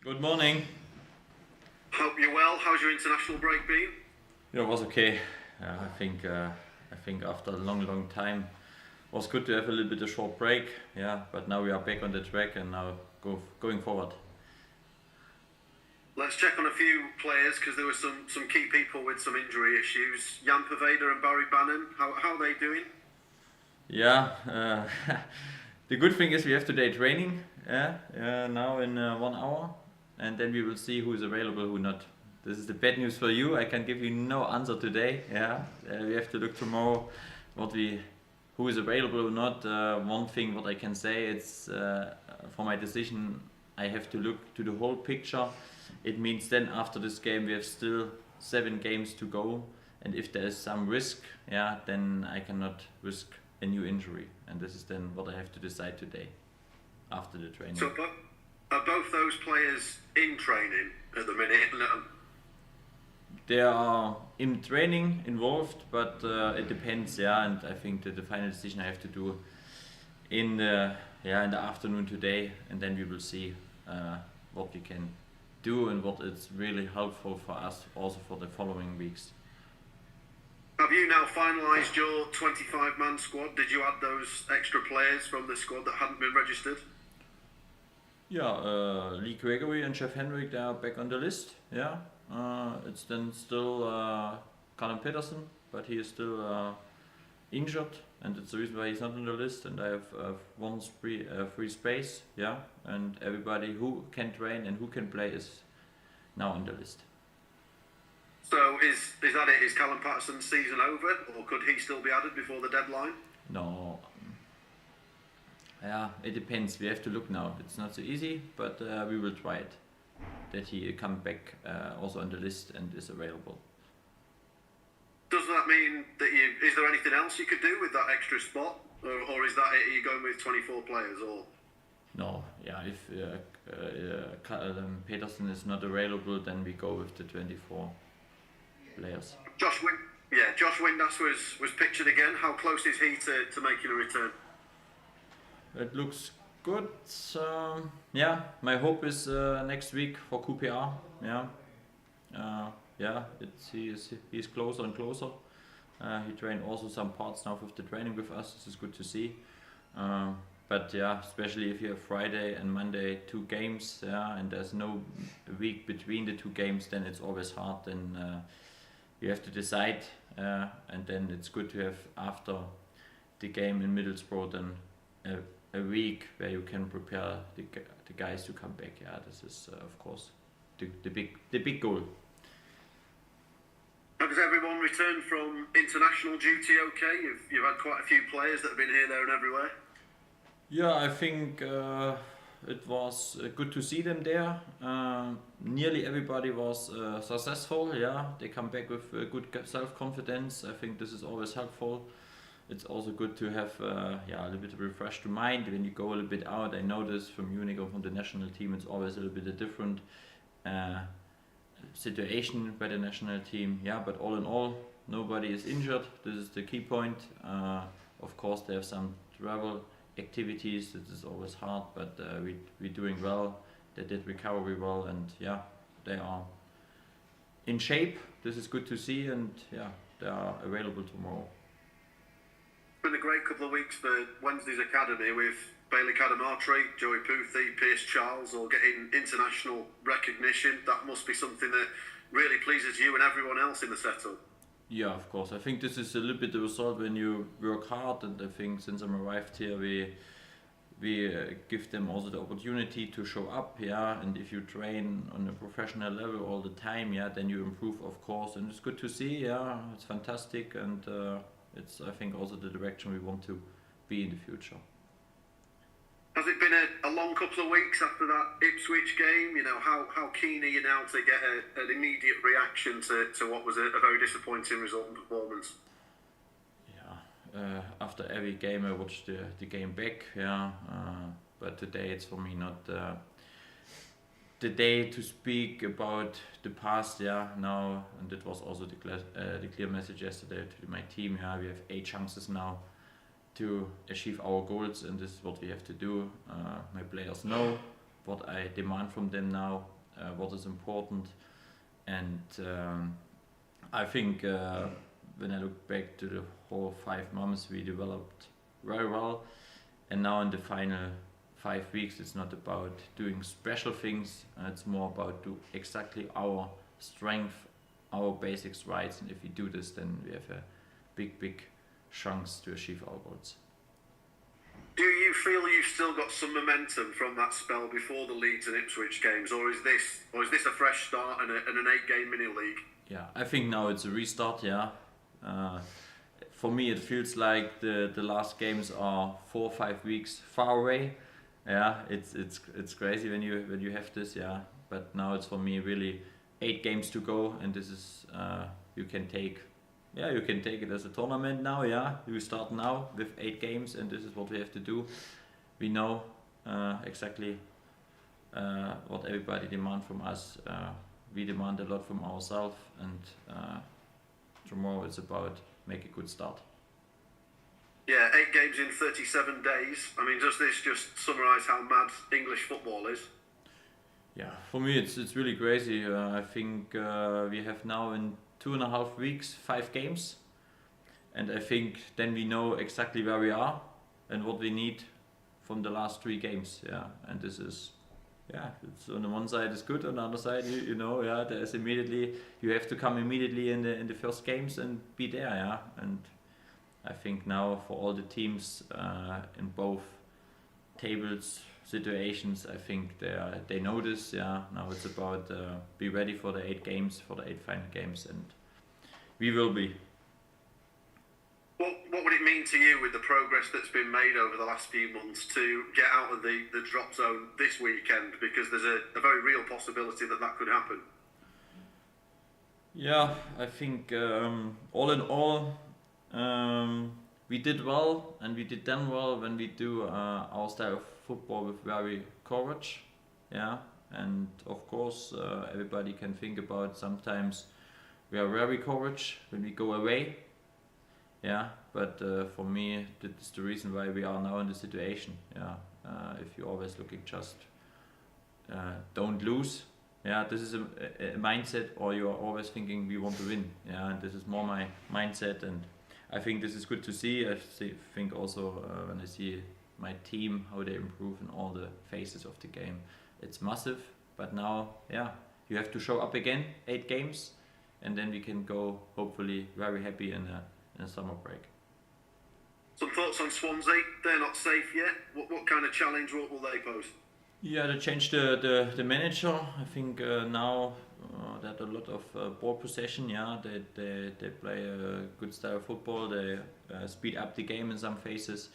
Good morning. Hope you're well. How's your international break been? Yeah, it was okay. I think after a long time, it was good to have a little bit of short break. Yeah, but now we are back on the track and now going forward. Let's check on a few players because there were some key people with some injury issues. Jan Paveda and Barry Bannon, how are they doing? Yeah, the good thing is we have today training. Yeah, now in 1 hour, and then we will see who is available, who not. This is the bad news for you. I can give you no answer today. Yeah, we have to look tomorrow who is available or not. One thing what I can say, it's for my decision I have to look to the whole picture. It means then after this game we have still 7 games to go, and if there is some risk, yeah, then I cannot risk a new injury, and this is then what I have to decide today after the training. So are both those players in training at the minute? No. They are in training involved, but it depends, yeah. And I think that the final decision I have to do in the afternoon today, and then we will see what we can do and what is really helpful for us also for the following weeks. Have you now finalised your 25-man squad? Did you add those extra players from the squad that hadn't been registered? Yeah, Lee Gregory and Jeff Henrik, they are back on the list. Yeah, it's then still Callum Peterson, but he is still injured, and it's the reason why he's not on the list. And I have one free space. Yeah, and everybody who can train and who can play is now on the list. So is that it? Is Callum Patterson's season over, or could he still be added before the deadline? No. Yeah, it depends. We have to look now. It's not so easy, but we will try it. That he come back also on the list and is available. Does that mean that is there anything else you could do with that extra spot, or is that it? Are you going with 24 players, or? No, yeah. If Peterson is not available, then we go with the 24 players. Josh Windass was pictured again. How close is he to making a return? It looks good. Yeah, my hope is next week for QPR. Yeah, he's closer and closer. He trained also some parts now with the training with us. This is good to see. But yeah, especially if you have Friday and Monday 2 games, yeah, and there's no week between the 2 games, then it's always hard. Then you have to decide, and then it's good to have after the game in Middlesbrough then a week where you can prepare the guys to come back. Yeah, this is of course the big goal. Has everyone returned from international duty okay? You've had quite a few players that have been here, there and everywhere. Yeah, I think it was good to see them there. Nearly everybody was successful. Yeah, they come back with good self-confidence. I think this is always helpful. It's also good to have a little bit of refresh to mind when you go a little bit out. I know this from Munich or from the national team. It's always a little bit a different situation by the national team. Yeah, but all in all, nobody is injured. This is the key point. Of course, they have some travel activities. This is always hard, but we're doing well. They did recovery well, and yeah, they are in shape. This is good to see, and yeah, they are available tomorrow. Been a great couple of weeks for Wednesday's academy with Bailey Cadamartri, Joey Puthie, Pierce Charles, all getting international recognition. That must be something that really pleases you and everyone else in the setup. Yeah, of course. I think this is a little bit the result when you work hard, and I think since I'm arrived here, we give them also the opportunity to show up. Yeah, and if you train on a professional level all the time, yeah, then you improve, of course, and it's good to see. Yeah, it's fantastic, and it's I think also the direction we want to be in the future. Has it been a long couple of weeks after that Ipswich game? You know, how keen are you now to get an immediate reaction to what was a very disappointing result and performance? Yeah, after every game I watch the game back. Yeah, but today it's for me not the day to speak about the past. Yeah, now, and it was also the clear message yesterday to my team. Yeah, we have 8 chances now to achieve our goals, and this is what we have to do. My players know what I demand from them now, what is important, and I think when I look back to the whole 5 months, we developed very well, and now in the final 5 weeks, it's not about doing special things. It's more about do exactly our strength, our basics right, and if we do this, then we have a big chance to achieve our goals. Do you feel you've still got some momentum from that spell before the Leeds and Ipswich games, or is this a fresh start and an 8-game mini league? Yeah, I think now it's a restart. Yeah, for me it feels like the last games are 4 or 5 weeks far away. Yeah, it's crazy when you have this. Yeah, but now it's for me really 8 games to go, and this is you can take it as a tournament now. Yeah, you start now with 8 games, and this is what we have to do. We know exactly what everybody demand from us. We demand a lot from ourselves, and tomorrow it's about make a good start. Yeah, 8 games in 37 days. I mean, does this just summarise how mad English football is? Yeah, for me it's really crazy. I think we have now in 2.5 weeks 5 games, and I think then we know exactly where we are and what we need from the last 3 games. Yeah, and this is, yeah, it's on the one side it's good, on the other side you know, yeah, there's immediately you have to come immediately in the first games and be there. Yeah, and I think now for all the teams in both tables situations, I think they know this. Yeah, now it's about be ready for the 8 games, for the 8 final games, and we will be. What would it mean to you with the progress that's been made over the last few months to get out of the drop zone this weekend? Because there's a very real possibility that could happen. Yeah, I think all in all, we did well, and we did done well when we do our style of football with very courage. Yeah, and of course everybody can think about sometimes we are very courage when we go away. Yeah, but for me that's the reason why we are now in the situation. Yeah, if you're always looking just don't lose. Yeah, this is a mindset, or you are always thinking we want to win. Yeah, and this is more my mindset, and I think this is good to see. Think also when I see my team, how they improve in all the phases of the game. It's massive, but now, yeah, you have to show up again, 8 games, and then we can go hopefully very happy in a summer break. Some thoughts on Swansea? They're not safe yet. What kind of challenge will they pose? Yeah, they changed the manager. I think now they had a lot of ball possession. Yeah, they play a good style of football. They speed up the game in some phases.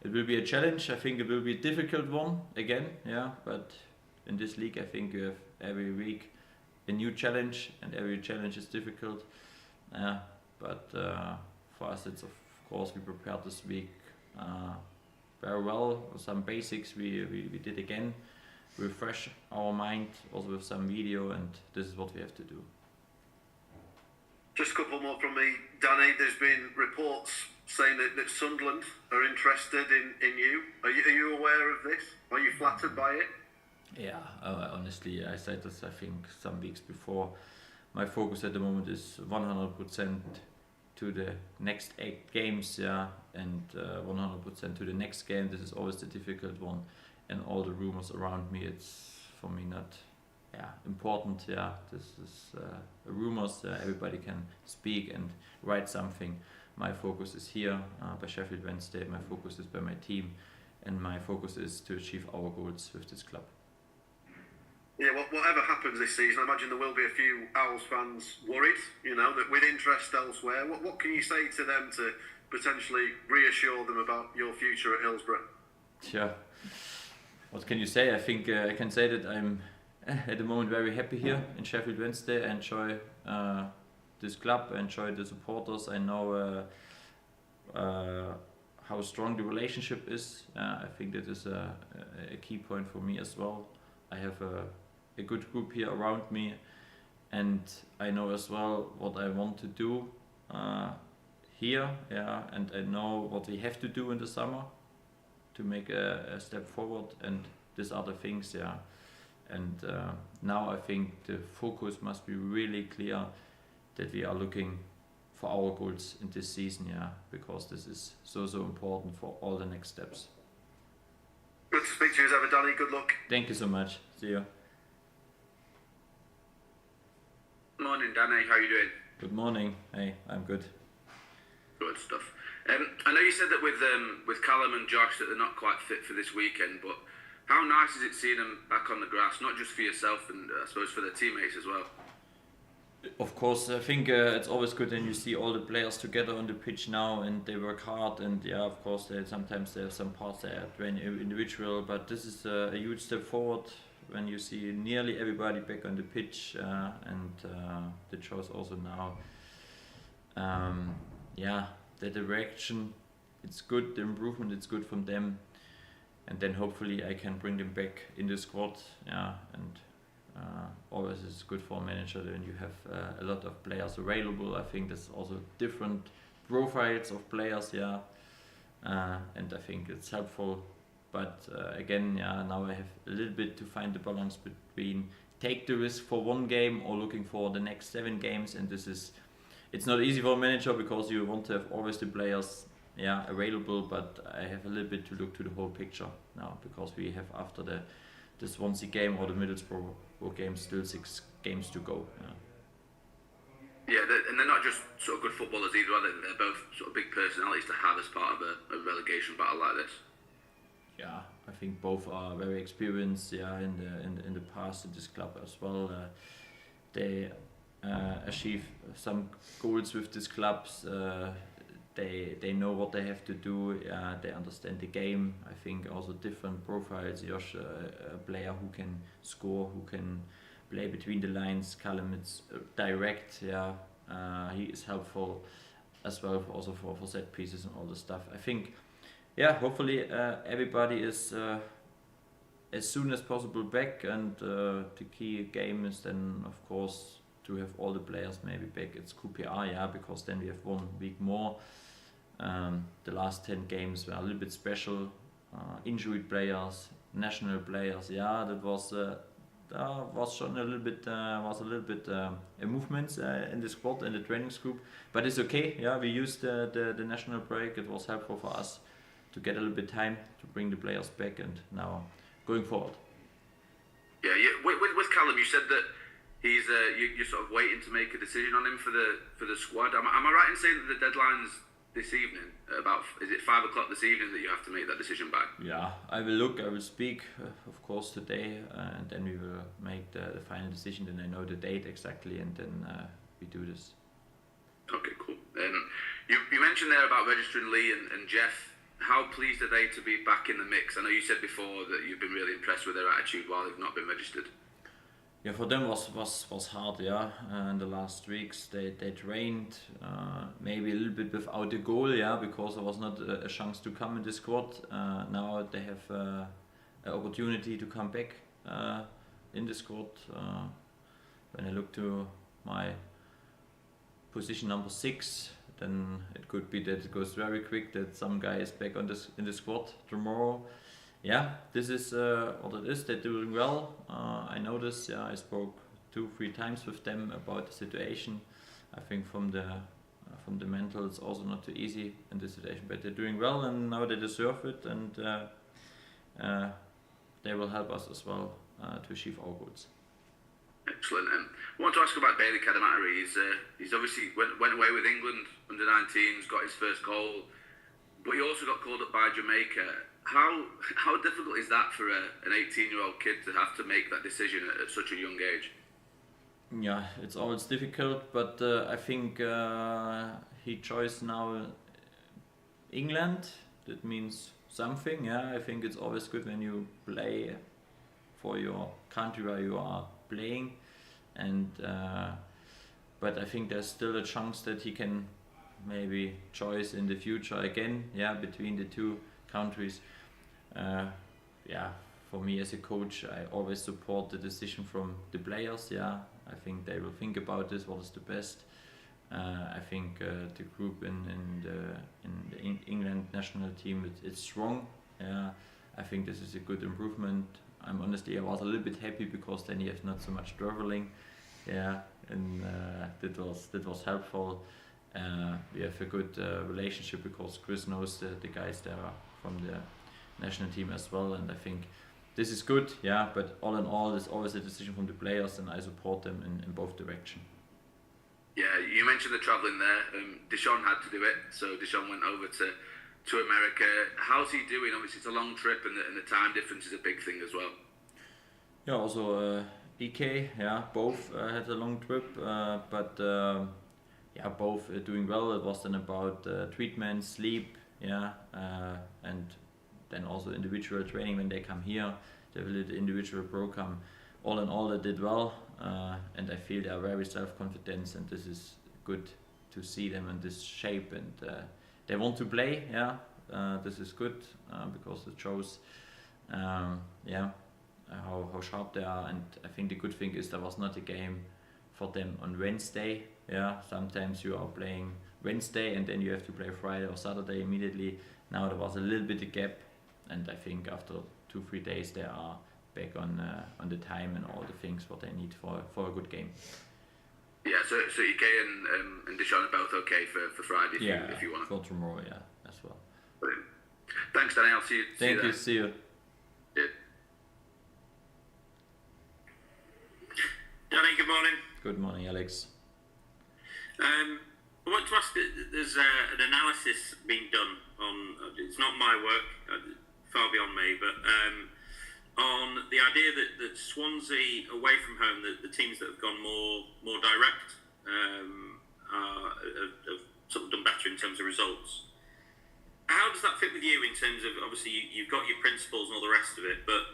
It will be a challenge. I think it will be a difficult one again. Yeah, but in this league, I think you have every week a new challenge, and every challenge is difficult. But for us, it's of course we prepared this week very well. Some basics we did again, refresh our mind also with some video, and this is what we have to do. Just a couple more from me, Danny. There's been reports saying that Sunderland are interested in you. Are you aware of this? Are you flattered by it? Yeah, honestly, I said this I think some weeks before. My focus at the moment is 100% to the next 8 games, yeah, and 100% to the next game. This is always the difficult one, and all the rumors around me, it's for me not important. Yeah, this is rumors. Everybody can speak and write something. My focus is here by Sheffield Wednesday. My focus is by my team, and my focus is to achieve our goals with this club. Yeah, whatever happens this season, I imagine there will be a few Owls fans worried, that with interest elsewhere. What can you say to them to potentially reassure them about your future at Hillsborough? Yeah, what can you say? I think I can say that I'm at the moment very happy here in Sheffield Wednesday. I enjoy this club, I enjoy the supporters. I know how strong the relationship is. I think that is a key point for me as well. I have a good group here around me, and I know as well what I want to do here, and I know what we have to do in the summer to make a step forward, and these other things, And now I think the focus must be really clear that we are looking for our goals in this season, because this is so important for all the next steps. Good to speak to you as ever, Danny. Good luck. Thank you so much. See you. Morning, Danny. How are you doing? Good morning. Hey, I'm good. Good stuff. I know you said that with Callum and Josh that they're not quite fit for this weekend, but how nice is it seeing them back on the grass, not just for yourself and I suppose for their teammates as well? Of course, I think it's always good when you see all the players together on the pitch now and they work hard, and of course sometimes there are some parts that are very individual, but this is a huge step forward when you see nearly everybody back on the pitch, and that shows also now that the reaction, it's good, the improvement, it's good from them, and then hopefully I can bring them back in the squad, and always it's good for a manager when you have a lot of players available. I think there's also different profiles of players, and I think it's helpful. But again, now I have a little bit to find the balance between take the risk for one game or looking for the next 7 games, and it's not easy for a manager because you want to have always the players available, but I have a little bit to look to the whole picture now, because we have after the Swansea game or the Middlesbrough game still 6 games to go. And they're not just sort of good footballers either, are they? They're both sort of big personalities to have as part of a relegation battle like this. Yeah, I think both are very experienced. In the past in this club as well, they achieve some goals with these clubs. They know what they have to do. They understand the game. I think also different profiles. Josh, a player who can score, who can play between the lines. Callum, it's direct. He is helpful as well, also for set pieces and all the stuff. I think. Hopefully everybody is as soon as possible back, and the key game is then of course to have all the players maybe back. It's QPR, because then we have 1 week more. The last 10 games were a little bit special. Injured players, national players. That was shown a little bit. Was a little bit movements in the squad and the training group, but it's okay. We used the national break. It was helpful for us to get a little bit time to bring the players back, and now going forward. With Callum, you said that he's you're sort of waiting to make a decision on him for the squad. Am I right in saying that the deadline's this evening? Is it 5 o'clock this evening that you have to make that decision by? I will look. I will speak, of course, today, and then we will make the final decision. Then I know the date exactly, and then we do this. Okay, cool. You mentioned there about registering Lee and Jeff. How pleased are they to be back in the mix? I know you said before that you've been really impressed with their attitude while they've not been registered. For them was hard. In the last weeks they trained maybe a little bit without a goal. Because there was not a chance to come in the squad. Now they have an opportunity to come back in the squad. When I look to my position number 6. Then it could be that it goes very quick, that some guy is back in the squad tomorrow. This is what it is. They're doing well. I noticed. I spoke 2-3 times with them about the situation. I think from the mental, it's also not too easy in this situation. But they're doing well, and now they deserve it, and they will help us as well to achieve our goals. Excellent. I want to ask about Bailey Cadamatary. He's obviously went away with England under 19s, got his first goal, but he also got called up by Jamaica. How difficult is that for an 18-year-old kid to have to make that decision at such a young age? It's always difficult, but I think he chose now England. That means something. I think it's always good when you play for your country where you are playing, and but I think there's still a chance that he can maybe choose in the future again, between the 2 countries. For me as a coach, I always support the decision from the players. I think they will think about this, what is the best. I think the group in the England national team it's strong. I think this is a good improvement. I'm honestly, I was a little bit happy because then you have not so much traveling, yeah, and that was helpful. We have a good relationship because Chris knows the guys there from the national team as well, and I think this is good, yeah. But all in all, it's always a decision from the players, and I support them in both directions. Yeah, you mentioned the travelling there. Deshaun had to do it, so Deshaun went over to America. How's he doing? Obviously, it's a long trip, and the time difference is a big thing as well. Yeah, also EK, yeah, both had a long trip, but yeah, both doing well. It was then about treatment, sleep, yeah, and then also individual training when they come here. They have a little individual program. All in all, they did well, and I feel they are very self-confident, and this is good to see them in this shape, and they want to play, yeah. This is good because it shows, yeah, how sharp they are, and I think the good thing is there was not a game for them on Wednesday. Yeah, sometimes you are playing Wednesday and then you have to play Friday or Saturday immediately. Now there was a little bit of gap, and I think after 2-3 days they are back on the time and all the things what they need for a good game. Yeah, so EK and Deshaun are both okay for Friday if you want. For tomorrow, yeah, as well. Brilliant. Thanks, Danny. I'll see you. Thank you. See you. Yeah. Danny, good morning. Good morning, Alex. I want to ask, there's an analysis being done on, it's not my work, far beyond me, but on the idea that Swansea away from home, the teams that have gone more direct have sort of done better in terms of results. How does that fit with you in terms of, obviously you've got your principles and all the rest of it, but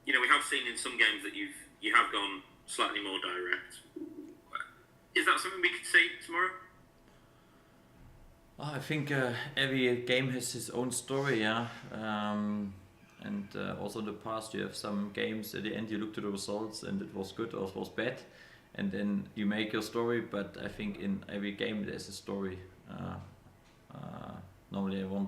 we have seen in some games that you have gone slightly more direct. Is that something we could see tomorrow? I think every game has its own story, yeah. And also in the past you have some games at the end you look to the results and it was good or it was bad, and then you make your story. But I think in every game there's a story. Normally I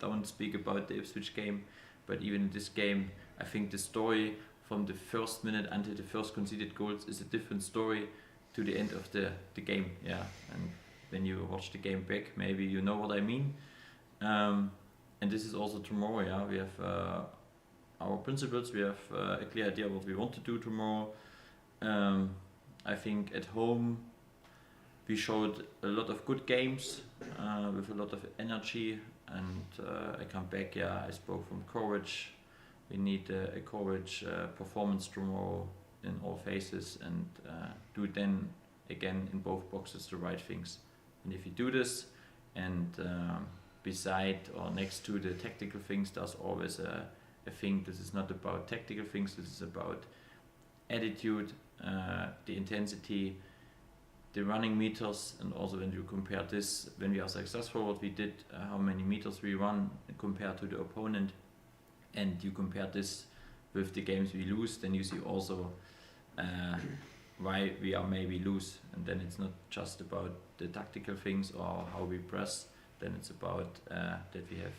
don't speak about the Ipswich game, but even in this game I think the story from the first minute until the first conceded goals is a different story to the end of the game, yeah. And when you watch the game back, maybe you know what I mean. And this is also tomorrow, yeah. We have our principles, we have a clear idea what we want to do tomorrow. I think at home we showed a lot of good games with a lot of energy, and I come back, yeah, I spoke from courage. We need a courage performance tomorrow in all phases, and do then again in both boxes the right things. And if you do this, and beside or next to the tactical things, there's always a thing. This is not about tactical things, this is about attitude, the intensity, the running meters, and also when you compare this, when we are successful, what we did, how many meters we run compared to the opponent, and you compare this with the games we lose, then you see also why we are maybe lose. And then it's not just about the tactical things or how we press, then it's about that we have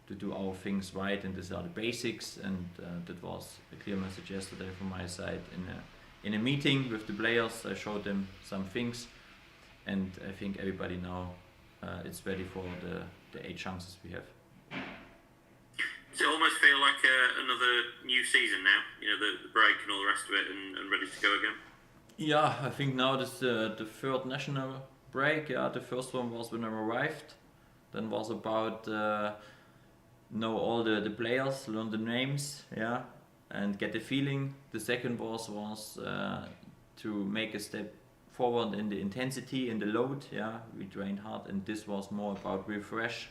to do our things right, and these are the basics. And that was a clear message yesterday from my side in a meeting with the players. I showed them some things, and I think everybody now it's ready for the 8 chances we have. Does it almost feel like another new season now? The break and all the rest of it, and ready to go again? Yeah, I think now this the third national break. Yeah, the first one was when I arrived. Then was about know all the players, learn the names, yeah, and get the feeling. The second was to make a step forward in the intensity and the load. Yeah, we trained hard, and this was more about refresh,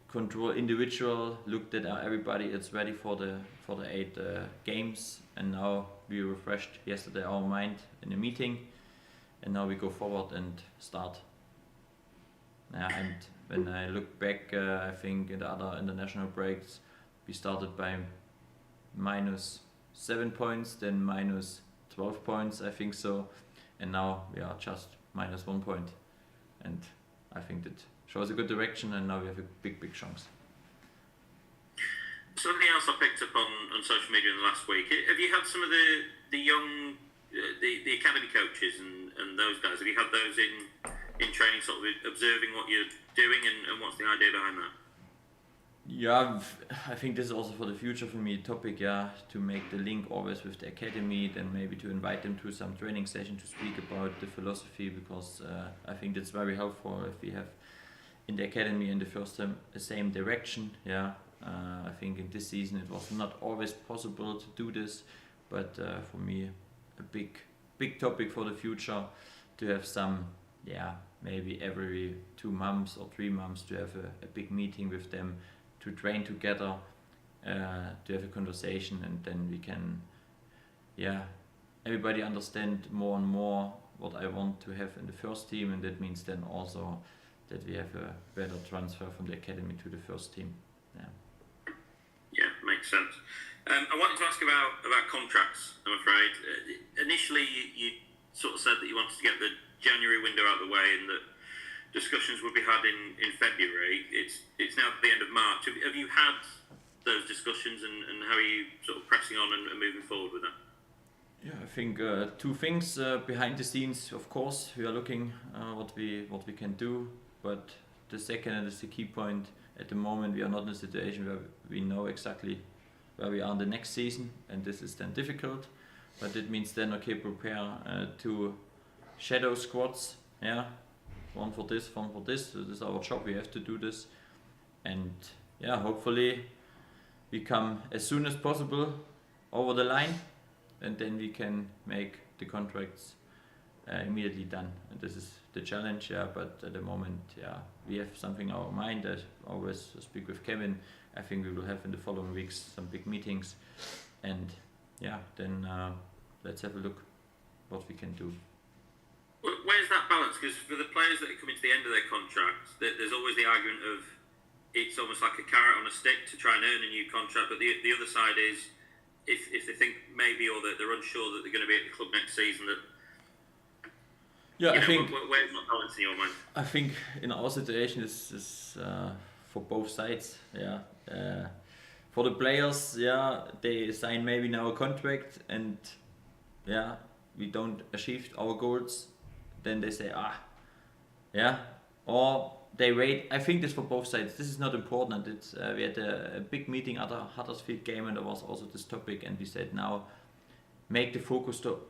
control individual, looked at everybody, it's ready for the 8 games. And now we refreshed yesterday our mind in a meeting, and now we go forward and start. And when I look back, I think in the other international breaks we started by -7 points, then -12 points, I think so, and now we are just -1 point, and I think that shows a good direction, and now we have a big chance. Something else I picked up on social media in the last week. Have you had some of the young, the academy coaches and those guys? Have you had those in training, sort of observing what you're doing and what's the idea behind that? Yeah, I think this is also for the future for me a topic, yeah, to make the link always with the academy, then maybe to invite them to some training session to speak about the philosophy, because I think that's very helpful if we have in the academy in the first term the same direction, yeah. I think in this season it was not always possible to do this, but for me a big topic for the future to have some, yeah, maybe every 2 months or 3 months to have a big meeting with them, to train together, to have a conversation, and then we can, yeah, everybody understand more and more what I want to have in the first team, and that means then also that we have a better transfer from the academy to the first team. Yeah. Yeah, makes sense. I wanted to ask about contracts, I'm afraid. Initially, you sort of said that you wanted to get the January window out of the way and that discussions would be had in February. It's now the end of March. Have you had those discussions and how are you sort of pressing on and moving forward with that? Yeah, I think 2 things behind the scenes. Of course, we are looking what we can do, but the second, and this is the key point, at the moment we are not in a situation where we know exactly where we are in the next season, and this is then difficult. But it means then, okay, prepare 2 shadow squads, yeah, one for this, one for this. So this is our job. We have to do this, and yeah, hopefully we come as soon as possible over the line, and then we can make the contracts immediately done. And this is the challenge, yeah. But at the moment, yeah, we have something in our mind. I always speak with Kevin. I think we will have in the following weeks some big meetings, and yeah, then let's have a look what we can do. Where's that balance? Because for the players that are coming to the end of their contracts, there's always the argument of it's almost like a carrot on a stick to try and earn a new contract, but the other side is if they think maybe, or that they're unsure that they're going to be at the club next season, that yeah, I think where's that balance in your mind? I think in our situation this is for both sides, yeah. For the players, yeah, they sign maybe now a contract, and yeah, we don't achieve our goals, then they say yeah, or they wait. I think this for both sides. This is not important. It's we had a big meeting at the Huddersfield game, and there was also this topic, and we said now make the focus to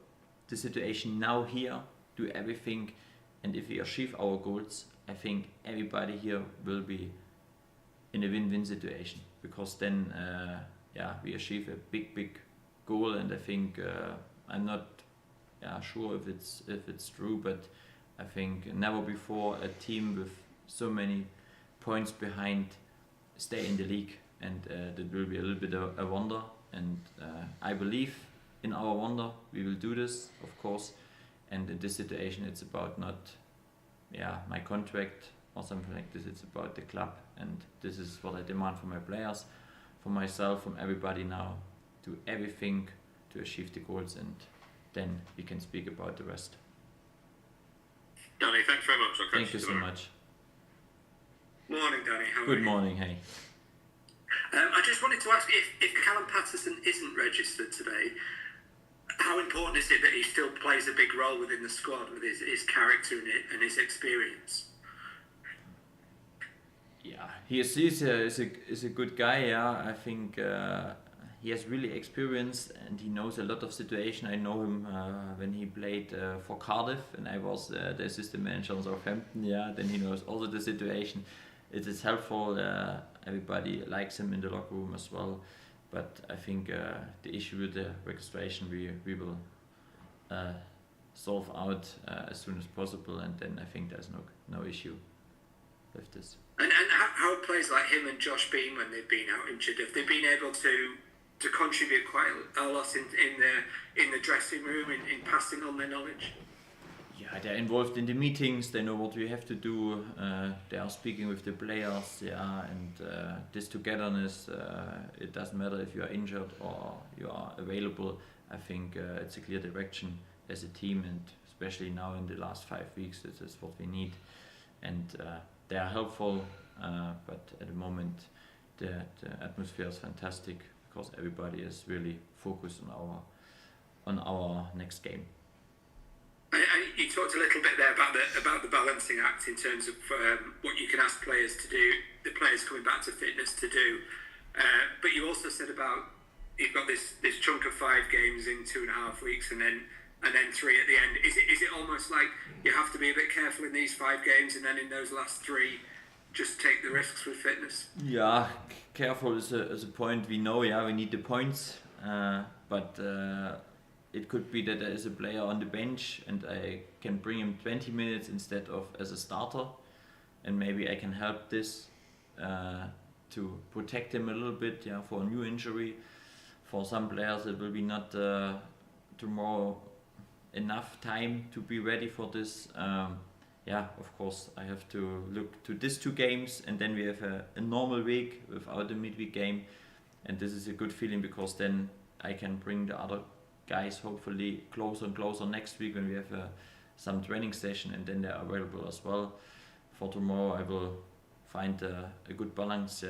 the situation now here, do everything, and if we achieve our goals, I think everybody here will be in a win-win situation, because then yeah, we achieve a big goal, and I think I'm not sure if it's true, but I think never before a team with so many points behind stay in the league, and that will be a little bit of a wonder, and I believe in our wonder. We will do this, of course, and in this situation it's about not my contract or something like this. It's about the club, and this is what I demand from my players, from myself, from everybody now. Do everything to achieve the goals, and then we can speak about the rest. Danny, thanks very much. Thank you so much. Morning, Danny. How are Good you? morning, hey. I just wanted to ask if Callum Patterson isn't registered today, how important is it that he still plays a big role within the squad with his character and his experience? Yeah, he's a good guy. Yeah, I think he has really experience, and he knows a lot of situation. I know him when he played for Cardiff, and I was the assistant manager of Southampton. Yeah, then he knows also the situation. It is helpful. Everybody likes him in the locker room as well. But I think the issue with the registration we will solve out as soon as possible, and then I think there's no issue with this. And how players like him and Josh Bean, when they've been out injured, have they been able to contribute quite a lot in the dressing room, in passing on their knowledge? Yeah, they're involved in the meetings. They know what we have to do. They are speaking with the players. Yeah, and this togetherness. It doesn't matter if you are injured or you are available. I think it's a clear direction as a team, and especially now in the last 5 weeks, this is what we need. And they are helpful, but at the moment, the atmosphere is fantastic because everybody is really focused on our next game. You talked a little bit there about the balancing act in terms of what you can ask players to do, the players coming back to fitness to do. But you also said about you've got this chunk of 5 games in 2.5 weeks, and then 3 at the end. Is it almost like you have to be a bit careful in these 5 games, and then in those last 3, just take the risks with fitness? Yeah, careful is a point. We know, we need the points, but it could be that there is a player on the bench and I can bring him 20 minutes instead of as a starter, and maybe I can help this to protect him a little bit, for a new injury. For some players it will be not tomorrow enough time to be ready for this. Of course I have to look to these 2 games, and then we have a normal week without a midweek game, and this is a good feeling because then I can bring the other guys hopefully closer and closer next week when we have some training session, and then they are available as well. For tomorrow I will find a good balance,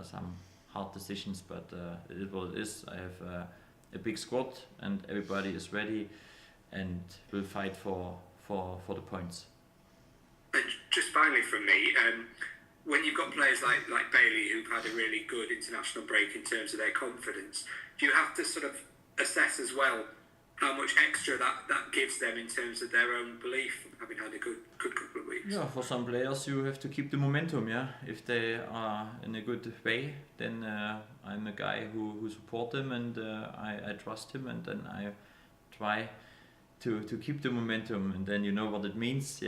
some hard decisions, but it is what it is. I have a big squad and everybody is ready and will fight for the points. And just finally from me, when you've got players like Bailey who've had a really good international break in terms of their confidence, do you have to sort of assess as well how much extra that gives them in terms of their own belief, having had a good couple of weeks? Yeah, for some players you have to keep the momentum, If they are in a good way, then I'm a guy who support them, and I trust him, and then I try to keep the momentum, and then you know what it means,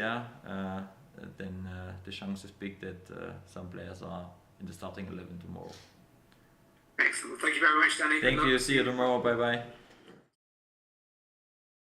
then the chance is big that some players are in the starting 11 tomorrow. Excellent. Thank you very much, Danny. Thank you. See you tomorrow. Bye bye.